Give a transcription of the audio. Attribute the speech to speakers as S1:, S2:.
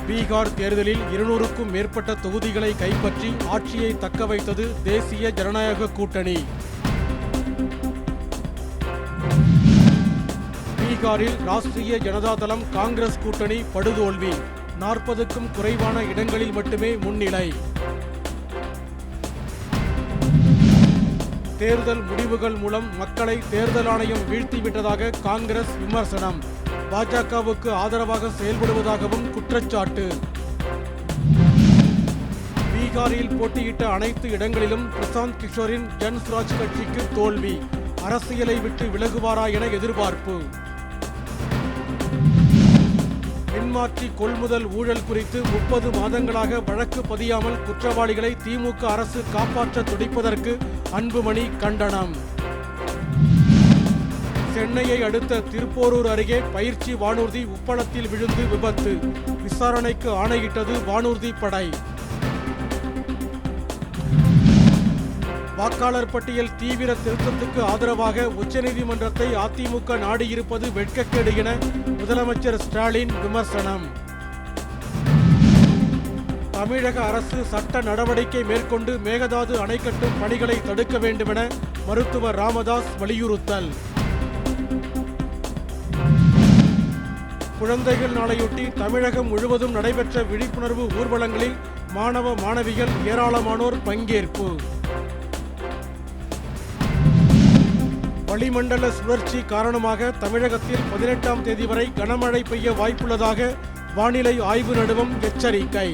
S1: பீகார் தேர்தலில் 200க்கும் மேற்பட்ட தொகுதிகளை கைப்பற்றி ஆட்சியை தக்கவைத்தது தேசிய ஜனநாயக கூட்டணி. பீகாரில் ராஷ்டிரிய ஜனதா தளம் காங்கிரஸ் கூட்டணி படுதோல்வி. 40க்கும் குறைவான இடங்களில் மட்டுமே முன்னிலை. தேர்தல் முடிவுகள் மூலம் மக்களை தேர்தல் ஆணையம் வீழ்த்திவிட்டதாக காங்கிரஸ் விமர்சனம். பாஜகவுக்கு ஆதரவாக செயல்படுவதாகவும் குற்றச்சாட்டு. பீகாரில் போட்டியிட்ட அனைத்து இடங்களிலும் பிரசாந்த் கிஷோரின் ஜன்ஸ்வராஜ் கட்சிக்கு தோல்வி. அரசியலை விட்டு விலகுவாரா என எதிர்பார்ப்பு. மின்மாற்றி கொள்முதல் ஊழல் குறித்து 30 மாதங்களாக வழக்கு பதியாமல் குற்றவாளிகளை திமுக அரசு காப்பாற்ற துடிப்பதற்கு அன்புமணி கண்டனம். சென்னையை அடுத்த திருப்போரூர் அருகே பயிற்சி வானூர்தி உப்பளத்தில் விழுந்து விபத்து. விசாரணைக்கு ஆணையிட்டது வானூர்தி படை. வாக்காளர் பட்டியல் தீவிர திருத்தத்துக்கு ஆதரவாக உச்சநீதிமன்றத்தை அதிமுக நாடியிருப்பது வெட்கக்கேடு என முதலமைச்சர் ஸ்டாலின் விமர்சனம். தமிழக அரசு சட்ட நடவடிக்கை மேற்கொண்டு மேகதாது அணை கட்டும் பணிகளை தடுக்க வேண்டுமென மருத்துவர் ராமதாஸ் வலியுறுத்தல். குழந்தைகள் நாளையொட்டி தமிழகம் முழுவதும் நடைபெற்ற விழிப்புணர்வு ஊர்வலங்களில் மாணவ மாணவிகள் ஏராளமானோர் பங்கேற்பு. வளிமண்டல சுழற்சி காரணமாக தமிழகத்தில் 18ஆம் தேதி வரை கனமழை பெய்ய வாய்ப்புள்ளதாக வானிலை ஆய்வு நடுவம் எச்சரிக்கை.